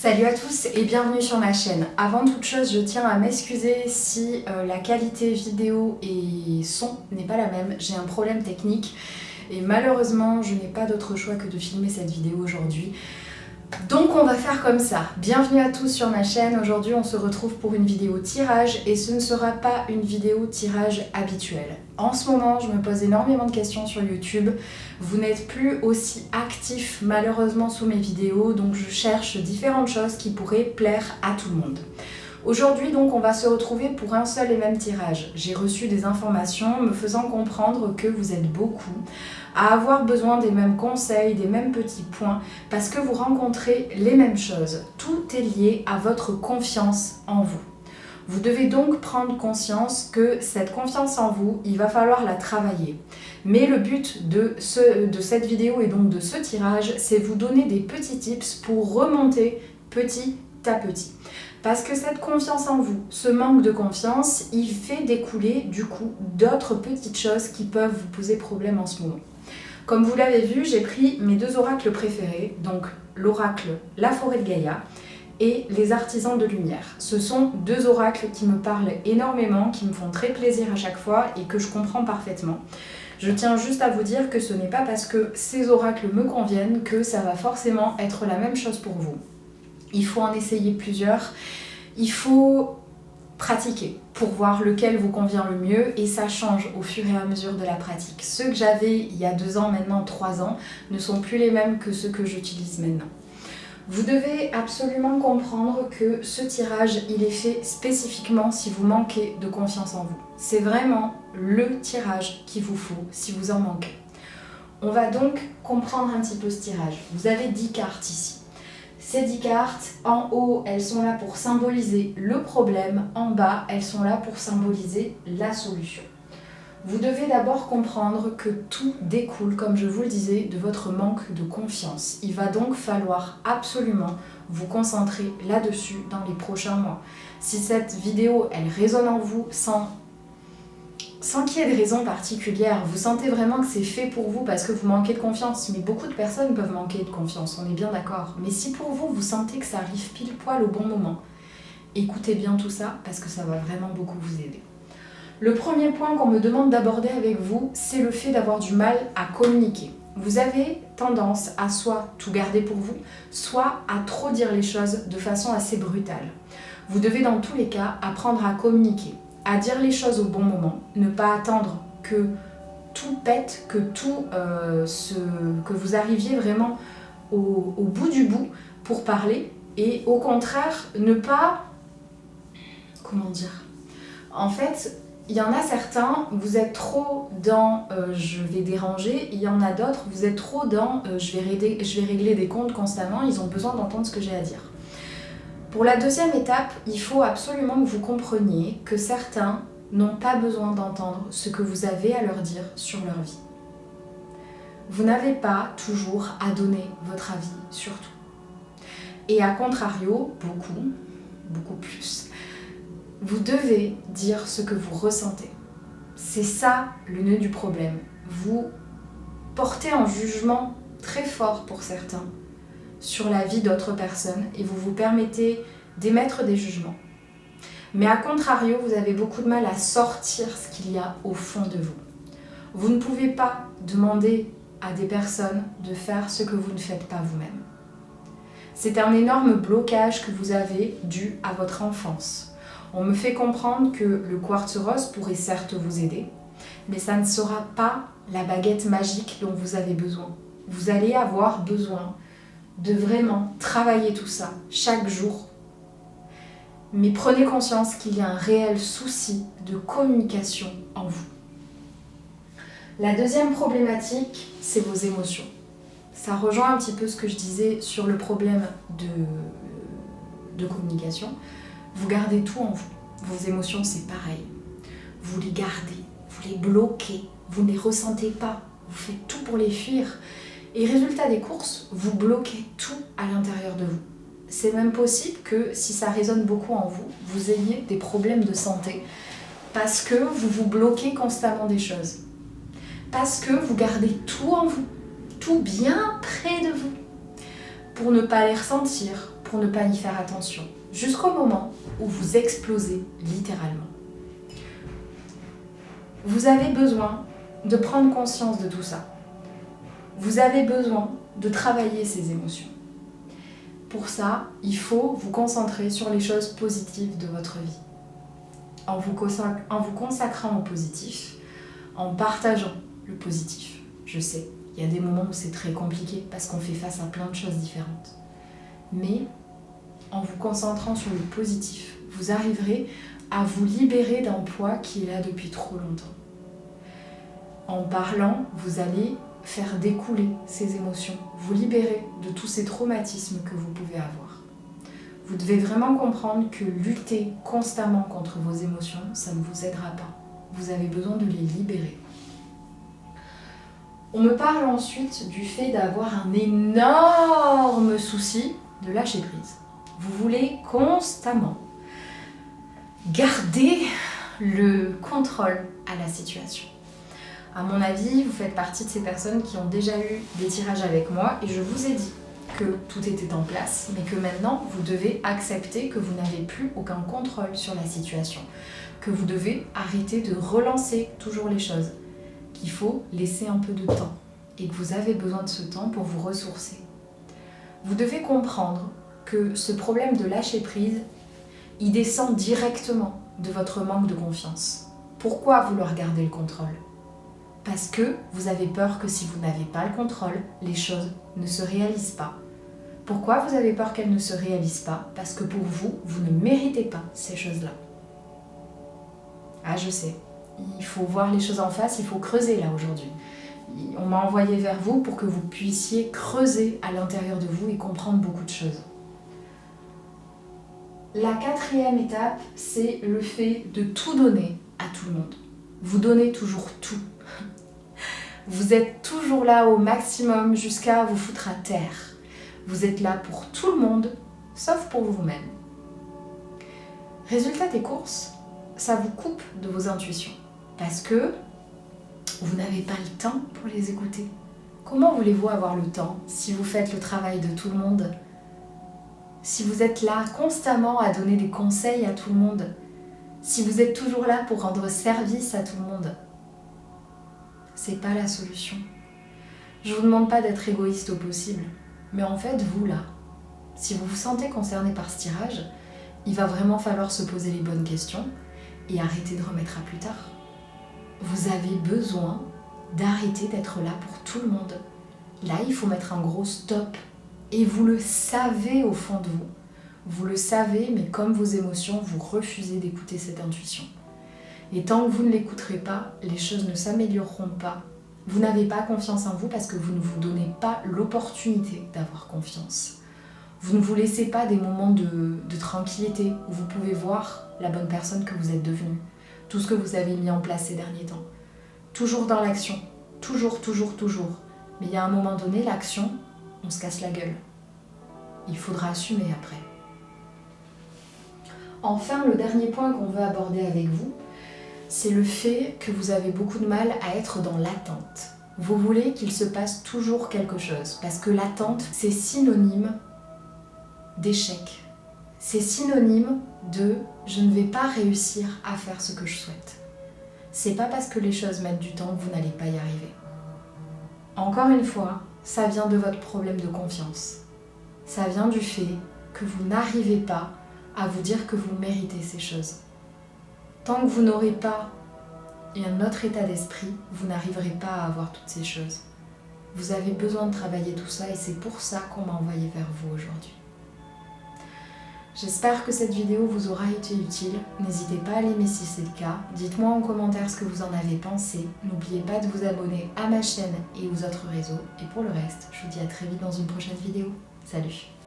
Salut à tous et bienvenue sur ma chaîne. Avant toute chose, je tiens à m'excuser si la qualité vidéo et son n'est pas la même. J'ai un problème technique et malheureusement, je n'ai pas d'autre choix que de filmer cette vidéo aujourd'hui. Donc on va faire comme ça. Bienvenue à tous sur ma chaîne. Aujourd'hui, on se retrouve pour une vidéo tirage et ce ne sera pas une vidéo tirage habituelle. En ce moment, je me pose énormément de questions sur YouTube. Vous n'êtes plus aussi actifs malheureusement sous mes vidéos, donc je cherche différentes choses qui pourraient plaire à tout le monde. Aujourd'hui donc on va se retrouver pour un seul et même tirage. J'ai reçu des informations me faisant comprendre que vous êtes beaucoup à avoir besoin des mêmes conseils, des mêmes petits points, parce que vous rencontrez les mêmes choses. Tout est lié à votre confiance en vous. Vous devez donc prendre conscience que cette confiance en vous, il va falloir la travailler. Mais le but de cette vidéo et donc de ce tirage, c'est vous donner des petits tips pour remonter petit à petit. Parce que cette confiance en vous, ce manque de confiance, il fait découler du coup d'autres petites choses qui peuvent vous poser problème en ce moment. Comme vous l'avez vu, j'ai pris mes deux oracles préférés, donc l'oracle La Forêt de Gaïa et les Artisans de Lumière. Ce sont deux oracles qui me parlent énormément, qui me font très plaisir à chaque fois et que je comprends parfaitement. Je tiens juste à vous dire que ce n'est pas parce que ces oracles me conviennent que ça va forcément être la même chose pour vous. Il faut en essayer plusieurs, il faut pratiquer pour voir lequel vous convient le mieux et ça change au fur et à mesure de la pratique. Ceux que j'avais il y a 2 ans, maintenant 3 ans, ne sont plus les mêmes que ceux que j'utilise maintenant. Vous devez absolument comprendre que ce tirage, il est fait spécifiquement si vous manquez de confiance en vous. C'est vraiment le tirage qu'il vous faut si vous en manquez. On va donc comprendre un petit peu ce tirage. Vous avez 10 cartes ici. Ces 10 cartes, en haut, elles sont là pour symboliser le problème. En bas, elles sont là pour symboliser la solution. Vous devez d'abord comprendre que tout découle, comme je vous le disais, de votre manque de confiance. Il va donc falloir absolument vous concentrer là-dessus dans les prochains mois. Si cette vidéo, elle résonne en vous sans qu'il y ait de raison particulière, vous sentez vraiment que c'est fait pour vous parce que vous manquez de confiance, mais beaucoup de personnes peuvent manquer de confiance, on est bien d'accord. Mais si pour vous, vous sentez que ça arrive pile poil au bon moment, écoutez bien tout ça parce que ça va vraiment beaucoup vous aider. Le premier point qu'on me demande d'aborder avec vous, c'est le fait d'avoir du mal à communiquer. Vous avez tendance à soit tout garder pour vous, soit à trop dire les choses de façon assez brutale. Vous devez dans tous les cas apprendre à communiquer, à dire les choses au bon moment, ne pas attendre que tout pète, que que vous arriviez vraiment au bout du bout pour parler et au contraire ne pas, comment dire, en fait il y en a certains, vous êtes trop dans je vais déranger, il y en a d'autres, vous êtes trop dans je vais régler des comptes constamment, ils ont besoin d'entendre ce que j'ai à dire. Pour la deuxième étape, il faut absolument que vous compreniez que certains n'ont pas besoin d'entendre ce que vous avez à leur dire sur leur vie. Vous n'avez pas toujours à donner votre avis sur tout. Et à contrario, beaucoup plus, vous devez dire ce que vous ressentez. C'est ça le nœud du problème. Vous portez un jugement très fort pour certains sur la vie d'autres personnes et vous vous permettez d'émettre des jugements. Mais à contrario, vous avez beaucoup de mal à sortir ce qu'il y a au fond de vous. Vous ne pouvez pas demander à des personnes de faire ce que vous ne faites pas vous-même. C'est un énorme blocage que vous avez dû à votre enfance. On me fait comprendre que le quartz rose pourrait certes vous aider, mais ça ne sera pas la baguette magique dont vous avez besoin. Vous allez avoir besoin de vraiment travailler tout ça chaque jour. Mais prenez conscience qu'il y a un réel souci de communication en vous. La deuxième problématique, c'est vos émotions. Ça rejoint un petit peu ce que je disais sur le problème de communication. Vous gardez tout en vous. Vos émotions, c'est pareil. Vous les gardez, vous les bloquez, vous ne les ressentez pas. Vous faites tout pour les fuir. Et résultat des courses, vous bloquez tout à l'intérieur de vous. C'est même possible que si ça résonne beaucoup en vous, vous ayez des problèmes de santé parce que vous vous bloquez constamment des choses. Parce que vous gardez tout en vous, tout bien près de vous, pour ne pas les ressentir, pour ne pas y faire attention, jusqu'au moment où vous explosez littéralement. Vous avez besoin de prendre conscience de tout ça. Vous avez besoin de travailler ces émotions. Pour ça, il faut vous concentrer sur les choses positives de votre vie. En vous consacrant au positif, en partageant le positif. Je sais, il y a des moments où c'est très compliqué parce qu'on fait face à plein de choses différentes. Mais en vous concentrant sur le positif, vous arriverez à vous libérer d'un poids qui est là depuis trop longtemps. En parlant, vous allez faire découler ces émotions, vous libérer de tous ces traumatismes que vous pouvez avoir. Vous devez vraiment comprendre que lutter constamment contre vos émotions, ça ne vous aidera pas. Vous avez besoin de les libérer. On me parle ensuite du fait d'avoir un énorme souci de lâcher prise. Vous voulez constamment garder le contrôle à la situation. À mon avis, vous faites partie de ces personnes qui ont déjà eu des tirages avec moi et je vous ai dit que tout était en place, mais que maintenant vous devez accepter que vous n'avez plus aucun contrôle sur la situation, que vous devez arrêter de relancer toujours les choses, qu'il faut laisser un peu de temps et que vous avez besoin de ce temps pour vous ressourcer. Vous devez comprendre que ce problème de lâcher prise, il descend directement de votre manque de confiance. Pourquoi vouloir garder le contrôle ? Parce que vous avez peur que si vous n'avez pas le contrôle, les choses ne se réalisent pas. Pourquoi vous avez peur qu'elles ne se réalisent pas ? Parce que pour vous, vous ne méritez pas ces choses-là. Ah, je sais, il faut voir les choses en face, il faut creuser là aujourd'hui. On m'a envoyé vers vous pour que vous puissiez creuser à l'intérieur de vous et comprendre beaucoup de choses. La quatrième étape, c'est le fait de tout donner à tout le monde. Vous donnez toujours tout. Vous êtes toujours là au maximum jusqu'à vous foutre à terre. Vous êtes là pour tout le monde, sauf pour vous-même. Résultat des courses, ça vous coupe de vos intuitions. Parce que vous n'avez pas le temps pour les écouter. Comment voulez-vous avoir le temps si vous faites le travail de tout le monde ? Si vous êtes là constamment à donner des conseils à tout le monde ? Si vous êtes toujours là pour rendre service à tout le monde ? C'est pas la solution. Je vous demande pas d'être égoïste au possible, mais en fait, vous là, si vous vous sentez concerné par ce tirage, il va vraiment falloir se poser les bonnes questions et arrêter de remettre à plus tard. Vous avez besoin d'arrêter d'être là pour tout le monde. Là, il faut mettre un gros stop. Et vous le savez au fond de vous. Vous le savez, mais comme vos émotions, vous refusez d'écouter cette intuition. Et tant que vous ne l'écouterez pas, les choses ne s'amélioreront pas. Vous n'avez pas confiance en vous parce que vous ne vous donnez pas l'opportunité d'avoir confiance. Vous ne vous laissez pas des moments de tranquillité où vous pouvez voir la bonne personne que vous êtes devenue. Tout ce que vous avez mis en place ces derniers temps. Toujours dans l'action. Toujours, toujours, toujours. Mais il y a un moment donné, l'action, on se casse la gueule. Il faudra assumer après. Enfin, le dernier point qu'on veut aborder avec vous, c'est le fait que vous avez beaucoup de mal à être dans l'attente. Vous voulez qu'il se passe toujours quelque chose, parce que l'attente, c'est synonyme d'échec. C'est synonyme de « je ne vais pas réussir à faire ce que je souhaite ». C'est pas parce que les choses mettent du temps que vous n'allez pas y arriver. Encore une fois, ça vient de votre problème de confiance. Ça vient du fait que vous n'arrivez pas à vous dire que vous méritez ces choses. Tant que vous n'aurez pas un autre état d'esprit, vous n'arriverez pas à avoir toutes ces choses. Vous avez besoin de travailler tout ça et c'est pour ça qu'on m'a envoyé vers vous aujourd'hui. J'espère que cette vidéo vous aura été utile. N'hésitez pas à l'aimer si c'est le cas. Dites-moi en commentaire ce que vous en avez pensé. N'oubliez pas de vous abonner à ma chaîne et aux autres réseaux. Et pour le reste, je vous dis à très vite dans une prochaine vidéo. Salut!